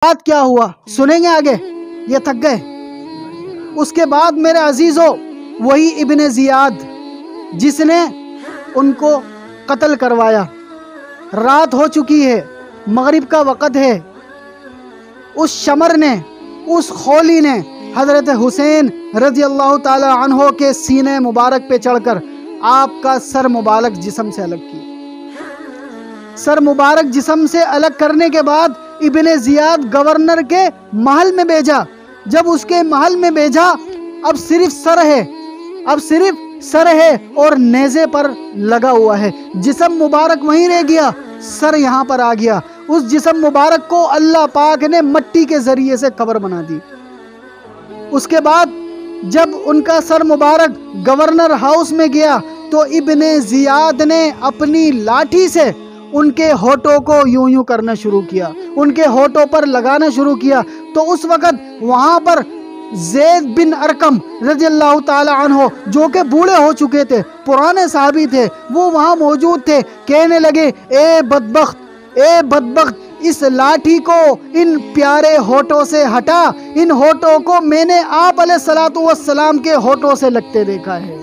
بات کیا ہوا سنیں گے آگے، یہ تھک گئے۔ اس کے بعد میرے عزیزو وہی ابن زیاد جس نے ان کو قتل کروایا، رات ہو چکی ہے، مغرب کا وقت ہے، اس شمر نے، اس خولی نے حضرت حسین رضی اللہ تعالی عنہ کے سینے مبارک پہ چڑھ کر آپ کا سر مبارک جسم سے الگ کیا۔ سر مبارک جسم سے الگ کرنے کے بعد ابن زیاد گورنر کے محل میں بھیجا۔ جب اس کے محل میں بھیجا، اب صرف سر ہے اور نیزے پر لگا ہوا ہے، جسم مبارک وہیں رہ گیا، سر یہاں پر آ گیا۔ اس جسم مبارک کو اللہ پاک نے مٹی کے ذریعے سے قبر بنا دی۔ اس کے بعد جب ان کا سر مبارک گورنر ہاؤس میں گیا تو ابن زیاد نے اپنی لاٹھی سے ان کے ہونٹوں کو یوں کرنا شروع کیا، ان کے ہونٹوں پر لگانا شروع کیا۔ تو اس وقت وہاں پر زید بن ارقم رضی اللہ تعالی عنہ جو کہ بوڑھے ہو چکے تھے، پرانے صحابی تھے، وہ وہاں موجود تھے۔ کہنے لگے، اے بدبخت، اس لاٹھی کو ان پیارے ہونٹوں سے ہٹا، ان ہونٹوں کو میں نے آپ علیہ الصلوۃ والسلام کے ہونٹوں سے لگتے دیکھا ہے،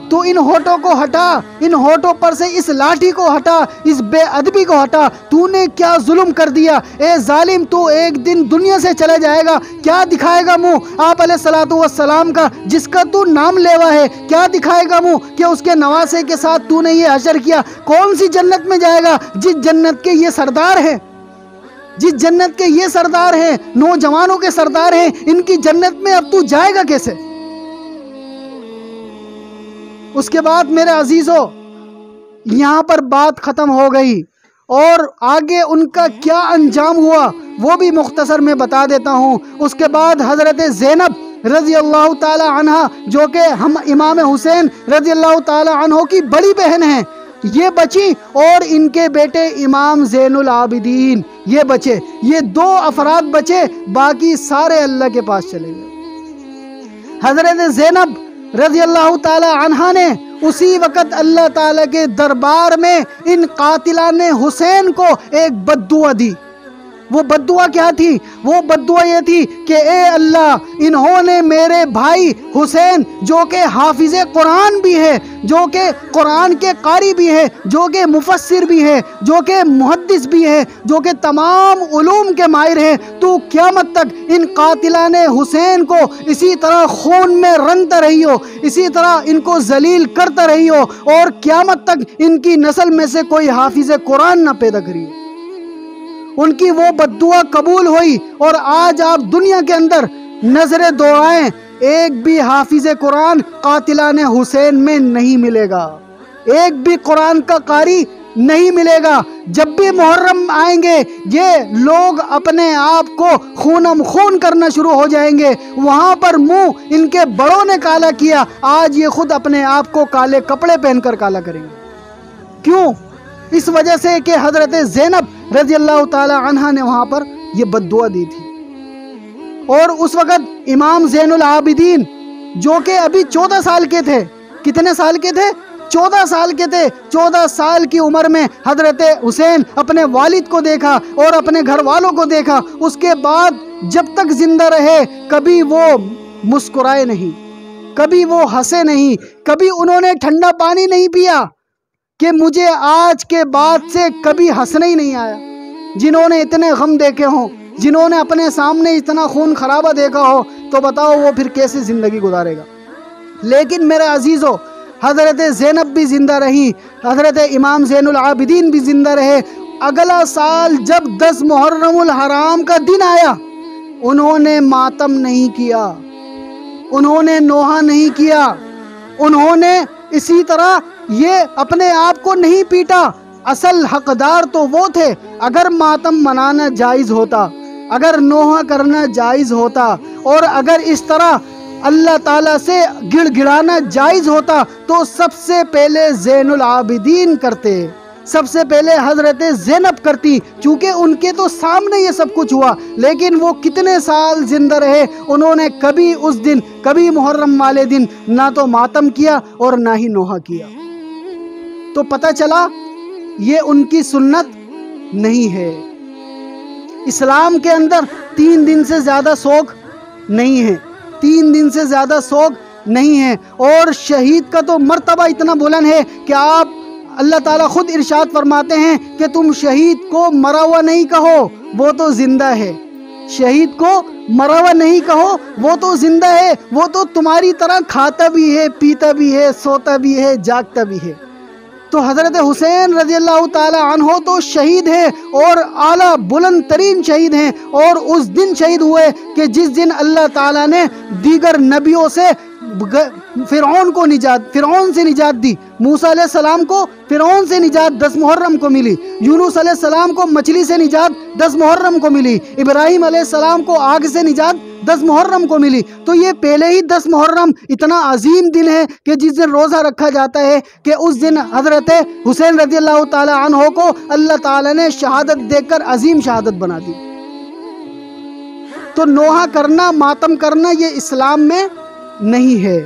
تو ان ہونٹوں کو ہٹا، ان ہونٹوں پر سے اس لاٹھی کو ہٹا، اس بے ادبی کو ہٹا۔ تو نے کیا ظلم کر دیا، اے ظالم، تو ایک دن دنیا سے چلے جائے گا، کیا دکھائے گا منہ آپ علیہ الصلوۃ والسلام کا جس کا تو نام لیوا ہے؟ کیا دکھائے گا منہ کہ اس کے نواسے کے ساتھ تو نے یہ حشر کیا؟ کون سی جنت میں جائے گا جس جنت کے یہ سردار ہیں، جس جنت کے یہ سردار ہیں، نوجوانوں کے سردار ہیں، ان کی جنت میں اب تو جائے گا کیسے؟ اس کے بعد میرے عزیزو یہاں پر بات ختم ہو گئی، اور آگے ان کا کیا انجام ہوا وہ بھی مختصر میں بتا دیتا ہوں۔ اس کے بعد حضرت زینب رضی اللہ تعالی عنہ جو کہ ہم امام حسین رضی اللہ تعالی عنہ کی بڑی بہن ہیں، یہ بچی، اور ان کے بیٹے امام زین العابدین یہ بچے، یہ دو افراد بچے، باقی سارے اللہ کے پاس چلے گئے۔ حضرت زینب رضی اللہ تعالی عنہ نے اسی وقت اللہ تعالی کے دربار میں ان قاتلان حسین کو ایک بد دعا دی۔ وہ بد دعا کیا تھی؟ وہ بد دعا یہ تھی کہ اے اللہ، انہوں نے میرے بھائی حسین جو کہ حافظ قرآن بھی ہے، جو کہ قرآن کے قاری بھی ہے، جو کہ مفسر بھی ہے، جو کہ محدث بھی ہے، جو کہ تمام علوم کے ماہر ہے، تو قیامت تک ان قاتلان حسین کو اسی طرح خون میں رنگتا رہی ہو، اسی طرح ان کو ذلیل کرتا رہی ہو، اور قیامت تک ان کی نسل میں سے کوئی حافظ قرآن نہ پیدا کری۔ ان کی وہ بد دعا قبول ہوئی، اور آج آپ دنیا کے اندر نظر دوڑائیں، ایک بھی حافظ قرآن قاتلان حسین میں نہیں ملے گا، ایک بھی قرآن کا قاری نہیں ملے گا۔ جب بھی محرم آئیں گے، یہ لوگ اپنے آپ کو خونم خون کرنا شروع ہو جائیں گے۔ وہاں پر منہ ان کے بڑوں نے کالا کیا، آج یہ خود اپنے آپ کو کالے کپڑے پہن کر کالا کریں گے۔ کیوں؟ اس وجہ سے کہ حضرت زینب رضی اللہ تعالی عنہ نے وہاں پر یہ بد دعا دی تھی۔ اور اس وقت امام زین العابدین جو کہ ابھی 14 سال کے تھے، کتنے سال کے تھے؟ 14 سال کے تھے۔ 14 سال کی عمر میں حضرت حسین اپنے والد کو دیکھا اور اپنے گھر والوں کو دیکھا۔ اس کے بعد جب تک زندہ رہے کبھی وہ مسکرائے نہیں، کبھی وہ ہنسے نہیں، کبھی انہوں نے ٹھنڈا پانی نہیں پیا کہ مجھے آج کے بعد سے کبھی ہنسنا ہی نہیں آیا۔ جنہوں نے اتنے غم دیکھے ہوں، جنہوں نے اپنے سامنے اتنا خون خرابہ دیکھا ہو، تو بتاؤ وہ پھر کیسے زندگی گزارے گا؟ لیکن میرے عزیزو حضرت زینب بھی زندہ رہی، حضرت امام زین العابدین بھی زندہ رہے۔ اگلا سال جب 10 محرم الحرام کا دن آیا، انہوں نے ماتم نہیں کیا، انہوں نے نوحہ نہیں کیا، انہوں نے اسی طرح یہ اپنے آپ کو نہیں پیٹا۔ اصل حقدار تو وہ تھے۔ اگر ماتم منانا جائز ہوتا، اگر نوحہ کرنا جائز ہوتا، اور اگر اس طرح اللہ تعالیٰ سے گڑ گڑانا جائز ہوتا، تو سب سے پہلے زین العابدین کرتے، سب سے پہلے حضرت زینب کرتی، چونکہ ان کے تو سامنے یہ سب کچھ ہوا۔ لیکن وہ کتنے سال زندہ رہے، انہوں نے کبھی اس دن، کبھی محرم والے دن نہ تو ماتم کیا اور نہ ہی نوحہ کیا۔ تو پتہ چلا یہ ان کی سنت نہیں ہے۔ اسلام کے اندر 3 دن سے زیادہ سوگ نہیں ہے، 3 دن سے زیادہ سوگ نہیں ہے۔ اور شہید کا تو مرتبہ اتنا بلند ہے کہ آپ اللہ تعالیٰ خود ارشاد فرماتے ہیں کہ تم شہید کو مرا ہوا نہیں کہو، وہ تو زندہ ہے۔ شہید کو مرا ہوا نہیں کہو، وہ تو زندہ ہے، وہ تو تمہاری طرح کھاتا بھی ہے، پیتا بھی ہے، سوتا بھی ہے، جاگتا بھی ہے۔ تو حضرت حسین رضی اللہ تعالی عنہ تو شہید ہیں، اور اعلیٰ بلند ترین شہید ہیں، اور اس دن شہید ہوئے کہ جس دن اللہ تعالیٰ نے دیگر نبیوں سے فرعون سے نجات دی۔ موسیٰ علیہ السلام کو فرعون سے نجات 10 محرم کو ملی، یونس علیہ السلام کو مچھلی سے نجات 10 محرم کو ملی، ابراہیم علیہ السلام کو آگ سے نجات 10 محرم کو ملی۔ تو یہ پہلے ہی 10 محرم اتنا عظیم دن ہے کہ جس دن روزہ رکھا جاتا ہے کہ اس دن حضرت حسین رضی اللہ تعالی عنہ کو اللہ تعالیٰ نے شہادت دے کر عظیم شہادت بنا دی۔ تو نوحہ کرنا، ماتم کرنا یہ اسلام میں نہیں ہے۔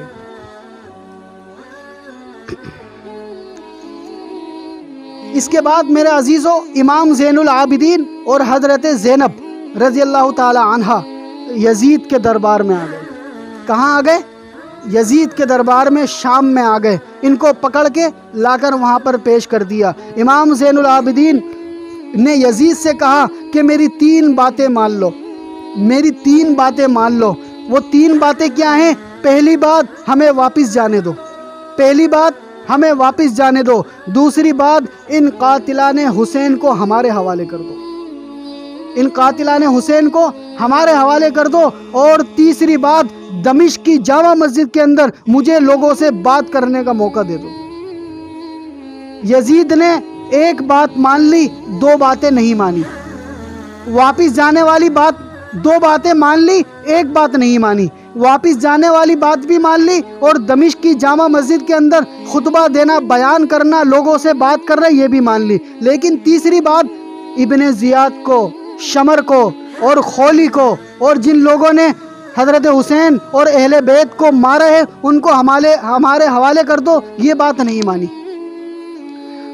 اس کے بعد میرے عزیزو، امام زین العابدین اور حضرت زینب رضی اللہ تعالی عنہ یزید کے دربار میں آ گئے۔ کہاں آ گئے؟ یزید کے دربار میں، شام میں آ گئے۔ ان کو پکڑ کے لا کر وہاں پر پیش کر دیا۔ امام زین العابدین نے یزید سے کہا کہ میری 3 باتیں مان لو، میری 3 باتیں مان لو۔ وہ 3 باتیں کیا ہیں؟ پہلی بات، ہمیں واپس جانے دو، پہلی بات ہمیں واپس جانے دو۔ دوسری بات، ان قاتلان حسین کو ہمارے حوالے کر دو، ان قاتلان حسین کو ہمارے حوالے کر دو۔ اور تیسری بات، دمشق کی جامع مسجد کے اندر مجھے لوگوں سے بات کرنے کا موقع دے دو۔ یزید نے ایک بات مان لی، 2 باتیں نہیں مانی۔ واپس جانے والی بات 2 باتیں مان لی، ایک بات نہیں مانی۔ واپس جانے والی بات بھی مان لی، اور دمشق کی جامع مسجد کے اندر خطبہ دینا، بیان کرنا، لوگوں سے بات کرنا، یہ بھی مان لی۔ لیکن تیسری بات، ابن زیاد کو، شمر کو اور خولی کو، اور جن لوگوں نے حضرت حسین اور اہل بیت کو مارا ہے، ان کو ہمارے حوالے کر دو، یہ بات نہیں مانی۔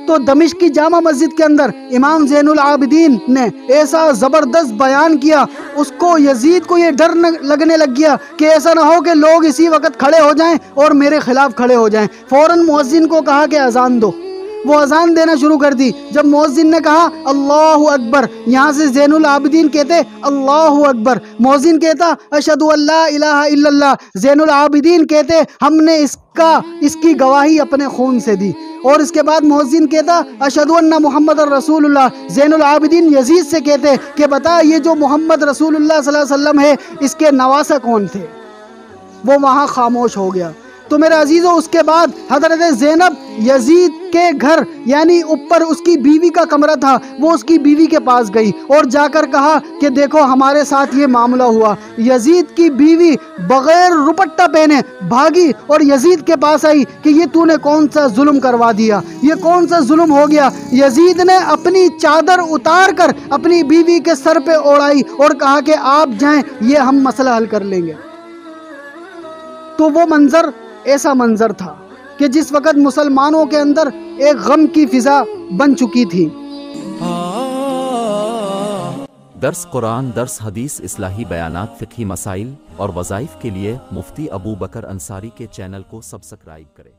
تو دمشق کی جامع مسجد کے اندر امام زین العابدین نے ایسا زبردست بیان کیا، اس کو یزید کو یہ ڈر لگنے لگ گیا کہ ایسا نہ ہو کہ لوگ اسی وقت کھڑے ہو جائیں اور میرے خلاف کھڑے ہو جائیں۔ فوراً مؤذن کو کہا کہ اذان دو۔ وہ اذان دینا شروع کر دی۔ جب مؤذن نے کہا اللہ اکبر، یہاں سے زین العابدین کہتے اللہ اکبر، مؤذن کہتا اشہد ان لا الہ الا اللہ، زین العابدین کہتے ہم نے اس کی گواہی اپنے خون سے دی۔ اور اس کے بعد مؤذن کہتا اشہد ان محمد رسول اللہ، زین العابدین یزید سے کہتے کہ بتا یہ جو محمد رسول اللہ صلی اللہ علیہ وسلم ہے، اس کے نواسہ کون تھے؟ وہ وہاں خاموش ہو گیا۔ تو میرے عزیزو، اس کے بعد حضرت زینب یزید کے گھر، یعنی اوپر اس کی بیوی کا کمرہ تھا، وہ اس کی بیوی کے پاس گئی اور جا کر کہا کہ دیکھو ہمارے ساتھ یہ معاملہ ہوا۔ یزید کی بیوی بغیر روپٹہ پہنے بھاگی اور یزید کے پاس آئی کہ یہ تو نے کون سا ظلم کروا دیا، یہ کون سا ظلم ہو گیا؟ یزید نے اپنی چادر اتار کر اپنی بیوی کے سر پہ اوڑھائی اور کہا کہ آپ جائیں، یہ ہم مسئلہ حل کر لیں گے۔ تو وہ منظر ایسا منظر تھا کہ جس وقت مسلمانوں کے اندر ایک غم کی فضا بن چکی تھی۔ درس قرآن، درس حدیث، اصلاحی بیانات، فقہی مسائل اور وظائف کے لیے مفتی ابو بکر انصاری کے چینل کو سبسکرائب کریں۔